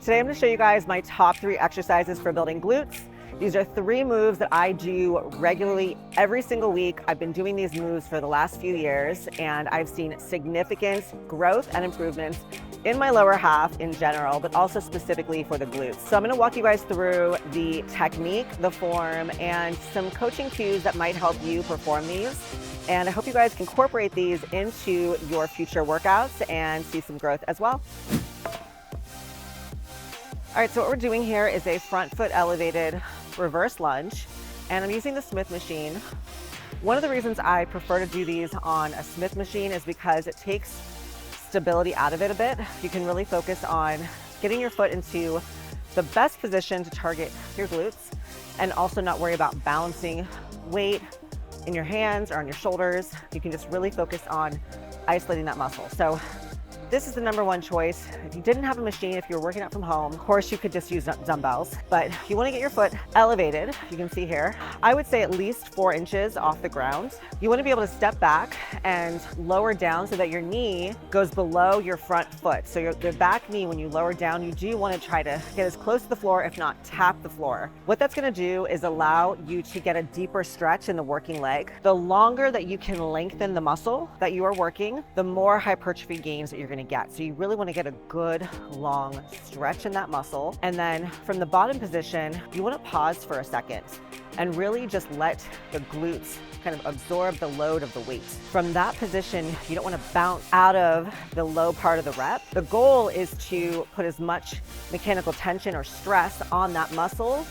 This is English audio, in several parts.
Today I'm going to show you guys my top 3 exercises for building glutes. These are 3 moves that I do regularly every single week. I've been doing these moves for the last few years and I've seen significant growth and improvements in my lower half in general, but also specifically for the glutes. So I'm going to walk you guys through the technique, the form, and some coaching cues that might help you perform these. And I hope you guys can incorporate these into your future workouts and see some growth as well. All right, so what we're doing here is a front foot elevated reverse lunge, and I'm using the Smith machine. One of the reasons I prefer to do these on a Smith machine is because it takes stability out of it a bit. You can really focus on getting your foot into the best position to target your glutes and also not worry about balancing weight in your hands or on your shoulders. You can just really focus on isolating that muscle. So this is the #1 choice. If you didn't have a machine, if you're working out from home, of course you could just use dumbbells, but if you want to get your foot elevated, you can see here, I would say at least 4 inches off the ground. You want to be able to step back and lower down so that your knee goes below your front foot. So your back knee, when you lower down, you do want to try to get as close to the floor, if not tap the floor. What that's going to do is allow you to get a deeper stretch in the working leg. The longer that you can lengthen the muscle that you are working, the more hypertrophy gains that you're going to get. So you really want to get a good long stretch in that muscle. And then from the bottom position, you want to pause for a second and really just let the glutes kind of absorb the load of the weight. From that position, you don't want to bounce out of the low part of the rep. The goal is to put as much mechanical tension or stress on that muscle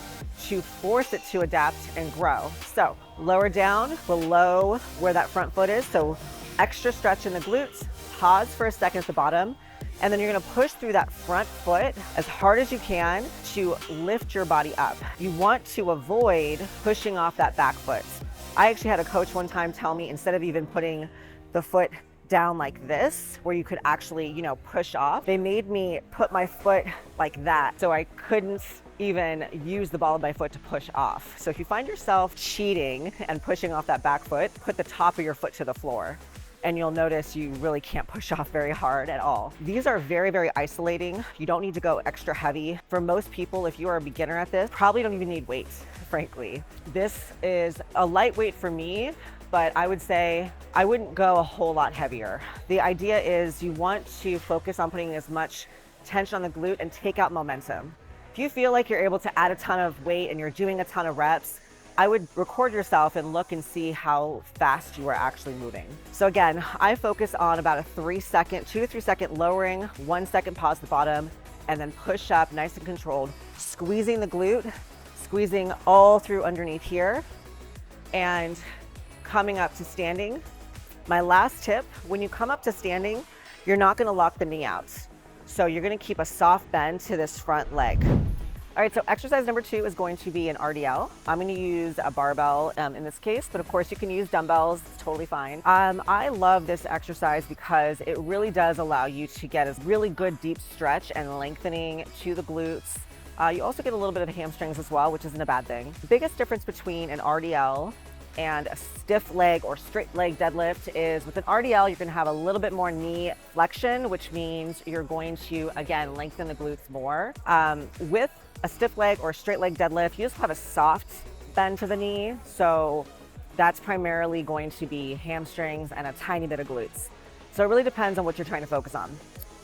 to force it to adapt and grow. So lower down below where that front foot is. So extra stretch in the glutes, pause for a second at the bottom, and then you're going to push through that front foot as hard as you can to lift your body up. You want to avoid pushing off that back foot. I actually had a coach one time tell me, instead of even putting the foot down like this, where you could actually, push off, they made me put my foot like that so I couldn't even use the ball of my foot to push off. So if you find yourself cheating and pushing off that back foot, put the top of your foot to the floor, and you'll notice you really can't push off very hard at all. These are very, very isolating. You don't need to go extra heavy. For most people, if you are a beginner at this, probably don't even need weights, frankly. This is a lightweight for me, but I would say I wouldn't go a whole lot heavier. The idea is you want to focus on putting as much tension on the glute and take out momentum. If you feel like you're able to add a ton of weight and you're doing a ton of reps, I would record yourself and look and see how fast you are actually moving. So again, I focus on about a 2 to 3 second lowering, 1 second pause at the bottom, and then push up nice and controlled, squeezing the glute, squeezing all through underneath here, and coming up to standing. My last tip, when you come up to standing, you're not gonna lock the knee out. So you're gonna keep a soft bend to this front leg. All right, so exercise #2 is going to be an RDL. I'm going to use a barbell in this case, but of course you can use dumbbells, it's totally fine. I love this exercise because it really does allow you to get a really good deep stretch and lengthening to the glutes. You also get a little bit of hamstrings as well, which isn't a bad thing. The biggest difference between an RDL and a stiff leg or straight leg deadlift is with an RDL, you're going to have a little bit more knee flexion, which means you're going to, again, lengthen the glutes more. With a stiff leg or straight leg deadlift, you just have a soft bend to the knee. So that's primarily going to be hamstrings and a tiny bit of glutes. So it really depends on what you're trying to focus on.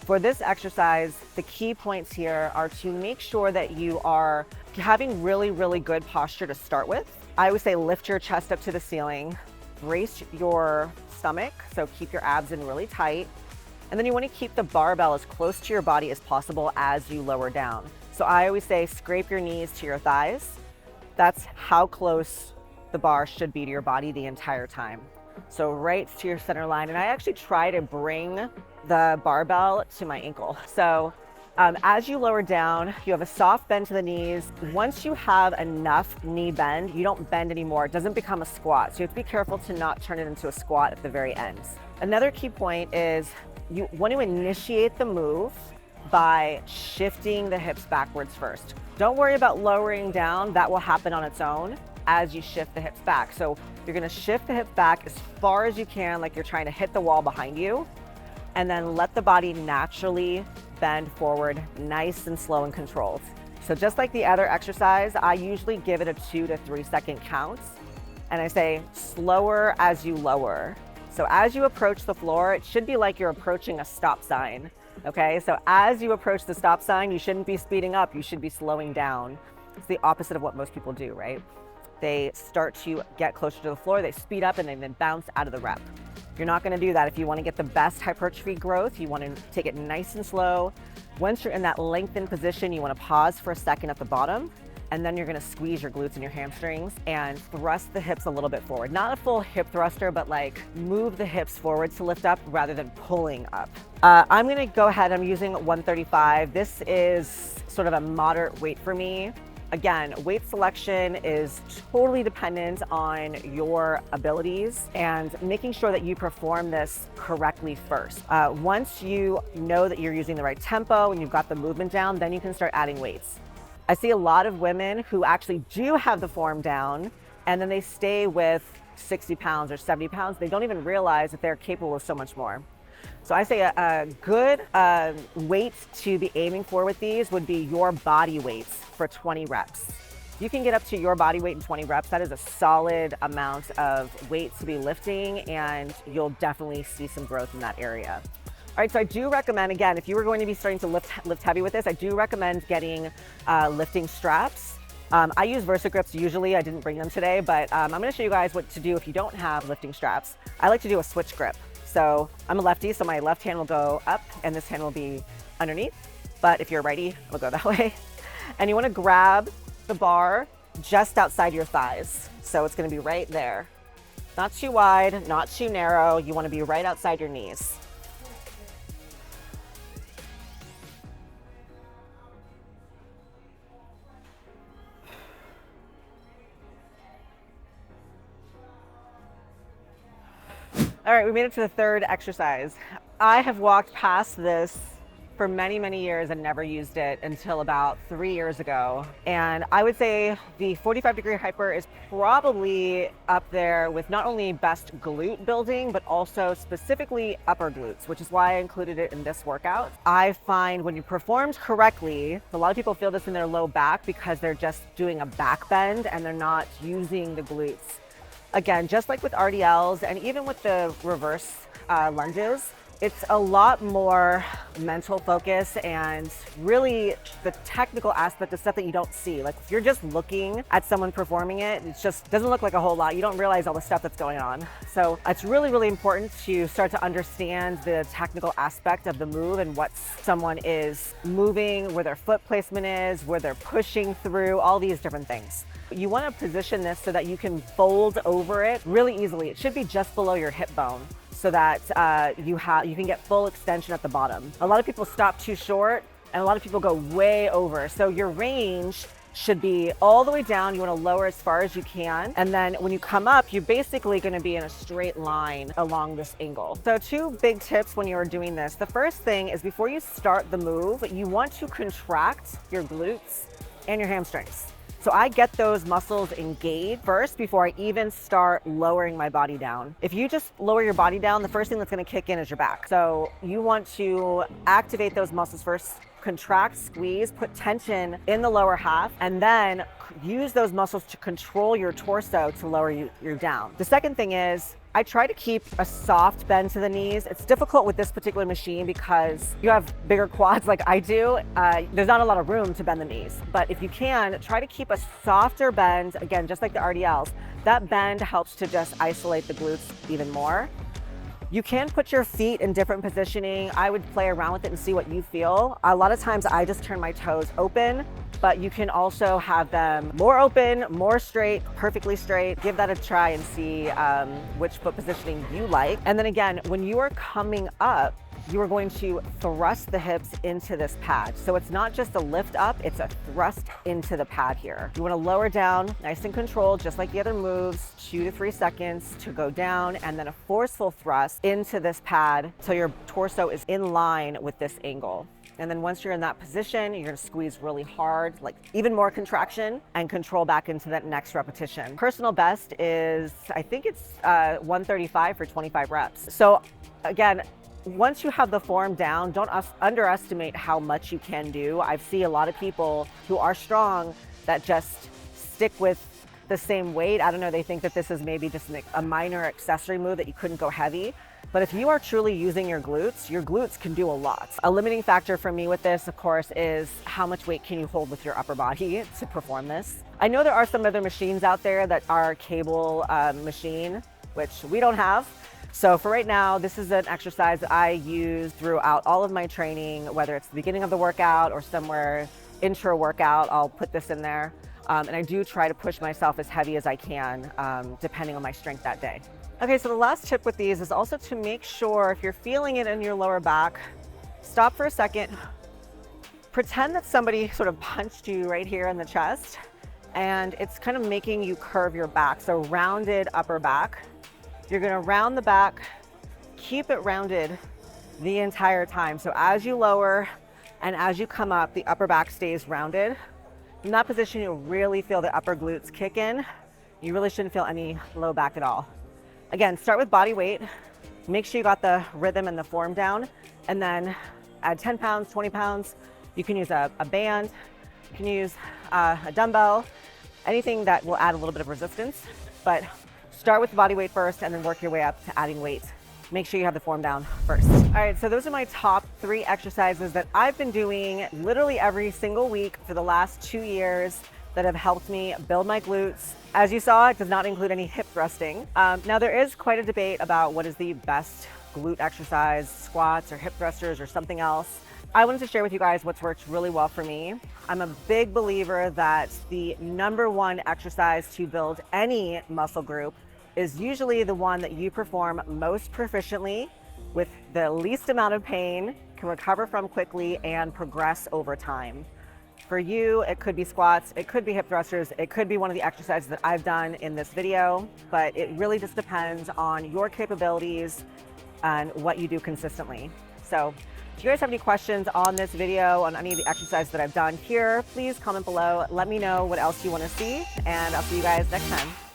For this exercise, the key points here are to make sure that you are having really, really good posture to start with. I would say lift your chest up to the ceiling, brace your stomach, so keep your abs in really tight. And then you want to keep the barbell as close to your body as possible as you lower down. So I always say scrape your knees to your thighs. That's how close the bar should be to your body the entire time. So right to your center line. And I actually try to bring the barbell to my ankle. So as you lower down, you have a soft bend to the knees. Once you have enough knee bend, you don't bend anymore. It doesn't become a squat. So you have to be careful to not turn it into a squat at the very end. Another key point is you want to initiate the move by shifting the hips backwards first. Don't worry about lowering down. That will happen on its own as you shift the hips back. So you're gonna shift the hips back as far as you can, like you're trying to hit the wall behind you, and then let the body naturally bend forward nice and slow and controlled. So just like the other exercise, I usually give it a 2 to 3 second count. And I say slower as you lower. So as you approach the floor, it should be like you're approaching a stop sign. Okay, so as you approach the stop sign, you shouldn't be speeding up, you should be slowing down. It's the opposite of what most people do, right? They start to get closer to the floor, they speed up, and then bounce out of the rep. You're not gonna do that. If you wanna get the best hypertrophy growth, you wanna take it nice and slow. Once you're in that lengthened position, you wanna pause for a second at the bottom, and then you're gonna squeeze your glutes and your hamstrings and thrust the hips a little bit forward. Not a full hip thruster, but like move the hips forward to lift up rather than pulling up. I'm gonna go ahead, I'm using 135. This is sort of a moderate weight for me. Again, weight selection is totally dependent on your abilities and making sure that you perform this correctly first. Once you know that you're using the right tempo and you've got the movement down, then you can start adding weights. I see a lot of women who actually do have the form down and then they stay with 60 pounds or 70 pounds. They don't even realize that they're capable of so much more. So I say a good weight to be aiming for with these would be your body weights for 20 reps. You can get up to your body weight in 20 reps. That is a solid amount of weight to be lifting, and you'll definitely see some growth in that area. All right, so I do recommend, again, if you were going to be starting to lift heavy with this, I do recommend getting lifting straps. I use Versa grips usually. I didn't bring them today, but I'm gonna show you guys what to do if you don't have lifting straps. I like to do a switch grip. So I'm a lefty, so my left hand will go up and this hand will be underneath. But if you're a righty, it'll go that way. And you wanna grab the bar just outside your thighs. So it's gonna be right there. Not too wide, not too narrow. You wanna be right outside your knees. All right, we made it to the third exercise. I have walked past this for many, many years and never used it until about 3 years ago. And I would say the 45-degree hyper is probably up there with not only best glute building, but also specifically upper glutes, which is why I included it in this workout. I find when you performed correctly, a lot of people feel this in their low back because they're just doing a back bend and they're not using the glutes. Again, just like with RDLs and even with the reverse lunges, it's a lot more mental focus and really the technical aspect of stuff that you don't see. Like if you're just looking at someone performing it, it just doesn't look like a whole lot. You don't realize all the stuff that's going on. So it's really, really important to start to understand the technical aspect of the move and what someone is moving, where their foot placement is, where they're pushing through, all these different things. You want to position this so that you can fold over it really easily. It should be just below your hip bone so that you can get full extension at the bottom. A lot of people stop too short and a lot of people go way over. So your range should be all the way down. You want to lower as far as you can. And then when you come up, you're basically going to be in a straight line along this angle. So 2 big tips when you're doing this. The first thing is before you start the move, you want to contract your glutes and your hamstrings. So I get those muscles engaged first before I even start lowering my body down. If you just lower your body down, the first thing that's gonna kick in is your back. So you want to activate those muscles first, contract, squeeze, put tension in the lower half, and then use those muscles to control your torso to lower you down. The second thing is, I try to keep a soft bend to the knees. It's difficult with this particular machine because you have bigger quads like I do. There's not a lot of room to bend the knees. But if you can, try to keep a softer bend, again, just like the RDLs. That bend helps to just isolate the glutes even more. You can put your feet in different positioning. I would play around with it and see what you feel. A lot of times I just turn my toes open, but you can also have them more open, more straight, perfectly straight. Give that a try and see which foot positioning you like. And then again, when you are coming up, you are going to thrust the hips into this pad. So it's not just a lift up, it's a thrust into the pad here. You wanna lower down, nice and controlled, just like the other moves, 2 to 3 seconds to go down, and then a forceful thrust into this pad till your torso is in line with this angle. And then once you're in that position, you're gonna squeeze really hard, like even more contraction, and control back into that next repetition. Personal best is, I think it's 135 for 25 reps. So again, once you have the form down, don't underestimate how much you can do. I see a lot of people who are strong that just stick with the same weight. I don't know, they think that this is maybe just a minor accessory move that you couldn't go heavy. But if you are truly using your glutes can do a lot. A limiting factor for me with this, of course, is how much weight can you hold with your upper body to perform this. I know there are some other machines out there that are cable machine, which we don't have. So for right now, this is an exercise that I use throughout all of my training, whether it's the beginning of the workout or somewhere intra workout, I'll put this in there. And I do try to push myself as heavy as I can, depending on my strength that day. Okay, so the last tip with these is also to make sure if you're feeling it in your lower back, stop for a second, pretend that somebody sort of punched you right here in the chest, and it's kind of making you curve your back. So rounded upper back. You're gonna round the back, keep it rounded the entire time. So as you lower and as you come up, the upper back stays rounded. In that position, you'll really feel the upper glutes kick in. You really shouldn't feel any low back at all. Again, start with body weight. Make sure you got the rhythm and the form down, and then add 10 pounds, 20 pounds. You can use a band, you can use a dumbbell, anything that will add a little bit of resistance, but start with the body weight first and then work your way up to adding weight. Make sure you have the form down first. All right, so those are my top 3 exercises that I've been doing literally every single week for the last 2 years that have helped me build my glutes. As you saw, it does not include any hip thrusting. Now there is quite a debate about what is the best glute exercise, squats or hip thrusters or something else. I wanted to share with you guys what's worked really well for me. I'm a big believer that the #1 exercise to build any muscle group is usually the one that you perform most proficiently with the least amount of pain, can recover from quickly, and progress over time. For you, it could be squats, it could be hip thrusters, it could be one of the exercises that I've done in this video, but it really just depends on your capabilities and what you do consistently. So if you guys have any questions on this video, on any of the exercises that I've done here, please comment below. Let me know what else you want to see, and I'll see you guys next time.